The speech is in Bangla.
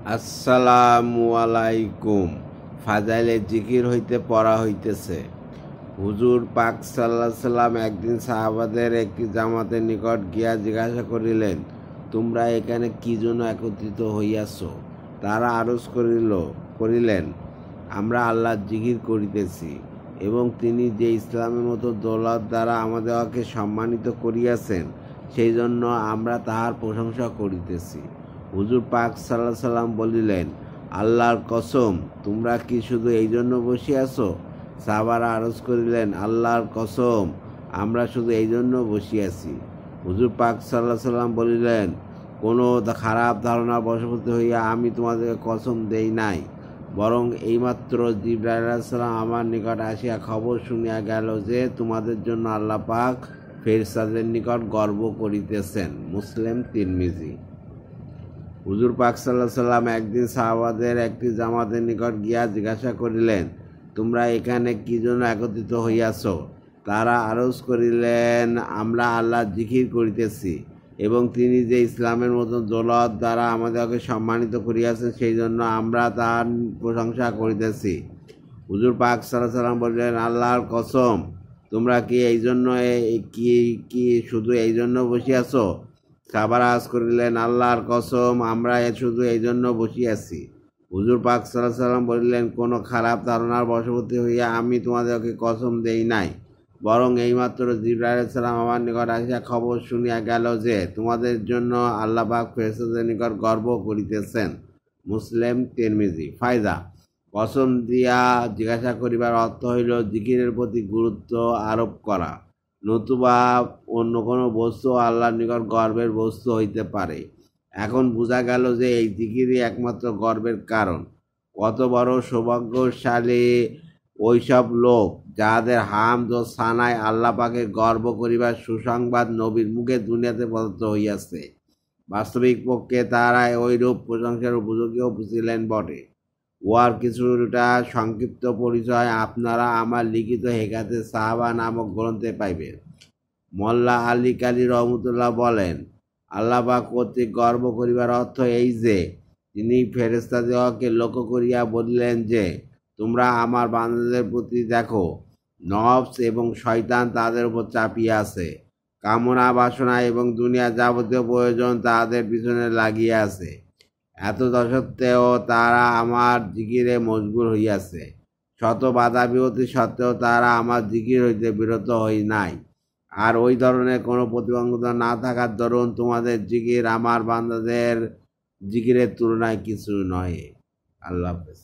আসসালামু আলাইকুম। ফাজাইলে জিকির হইতে পড়া হইতেছে। হুজুর পাক সাল্লাল্লাহু আলাইহি সাল্লাম একদিন সাহাবাদের একটি জামাতের নিকট গিয়া জিজ্ঞাসা করিলেন, তোমরা এখানে কি জন্য একত্রিত হইয়াছ? তারা আরজ করিলেন, আমরা আল্লাহর জিকির করিতেছি এবং তিনি যে ইসলামের মতো দৌলত দ্বারা আমাদেরকে সম্মানিত করিয়াছেন, সেই জন্য আমরা তাহার প্রশংসা করিতেছি। হুজুর পাক সাল্লাল্লাহু সাল্লাম বলিলেন, আল্লাহর কসম, তোমরা কি শুধু এই জন্য বসিয়াছ? সাহাবারা আরজ করিলেন, আল্লাহর কসম, আমরা শুধু এই জন্য বসিয়াছি। হুজুর পাক সাল্লাল্লাহু সাল্লাম বলিলেন, কোনো খারাপ ধারণা বশবর্তী হইয়া আমি তোমাদেরকে কসম দেই নাই, বরং এইমাত্র জিবরাইল আলাইহিস সালাম আমার নিকট আসিয়া খবর শুনিয়া গেল যে তোমাদের জন্য আল্লাহ পাক ফেরেশতাদের নিকট গর্ব করিতেছেন। মুসলিম, তিরমিজি। হুজুর পাক সাল্লাল্লাহু সাল্লাম একদিন সাহাবাদের একটি জামাতের নিকট গিয়া জিজ্ঞাসা করিলেন, তোমরা এখানে কি জন্য একত্রিত হইয়াছ? তারা আরজ করিলেন, আমরা আল্লাহর জিকির করিতেছি এবং তিনি যে ইসলামের মতো দৌলত দ্বারা আমাদেরকে সম্মানিত করিয়াছেন, সেই জন্য আমরা তার প্রশংসা করিতেছি। হুজুর পাক সাল্লাল্লাহু সাল্লাম বললেন, আল্লাহর কসম, তোমরা কি এই জন্য কি শুধু এই জন্য বসিয়াছ? সাহাবারা আরজ করিলেন, আল্লাহর কসম, আমরা শুধু এই জন্য বসিয়াছি। হুজুর পাক সাল্লাল্লাহু আলাইহি সাল্লাম বলিলেন, কোনো খারাপ ধারণার বশবর্তী হইয়া আমি তোমাদেরকে কসম দেই নাই, বরং এইমাত্র জিবরাইল আলাইহিস সালাম আমার নিকট আসিয়া খবর শুনিয়া গেল যে তোমাদের জন্য আল্লাহ পাক ফেরেশতাদের নিকট গর্ব করিতেছেন। মুসলিম, তিরমিজি। ফায়দা: কসম দিয়া জিজ্ঞাসা করিবার অর্থ হইল জিকিরের প্রতি গুরুত্ব আরোপ করা, নতুবা অন্য কোনো বস্তু আল্লাহর নিকট গর্বের বস্তু হইতে পারে। এখন বোঝা গেল যে এই জিকিরই একমাত্র গর্বের কারণ। কত বড় সৌভাগ্যশালী ওইসব লোক যাহাদের হামদ ও সানায় আল্লাহ পাকে গর্ব করিবার সুসংবাদ নবীর মুখে দুনিয়াতে প্রদত্ত হইয়াছে। বাস্তবিক পক্ষে তারা ওইরূপ প্রশংসার উপযোগীও ছিলেন বটে। উহার কিছুটা সংক্ষিপ্ত পরিচয় আপনারা আমার লিখিত হেকাতে সাহাবা নামক গ্রন্থে পাইবেন। মোল্লা আলী কালী রহমতুল্লাহ বলেন, আল্লাহ পাক কর্তৃক গর্ব করিবার অর্থ এই যে, তিনি ফেরেশতাদিগকে লক্ষ্য করিয়া বলিলেন যে, তোমরা আমার বান্দাদের প্রতি দেখো, নফস এবং শয়তান তাদের উপর চাপিয়া আছে, কামনা বাসনা এবং দুনিয়ার যাবতীয় প্রয়োজন তাদের পিছনে লাগিয়া আছে। এত সত্ত্বেও তারা আমার জিকিরে মশগুল হইয়াছে। শত বাধা বিপত্তি সত্ত্বেও তারা আমার জিকির হইতে বিরত হই নাই। আর ওই ধরনের কোনো প্রতিবন্ধকতা না থাকার দরুন তোমাদের জিকির আমার বান্দাদের জিকিরের তুলনায় কিছু নয়। আল্লাহ হাফেজ।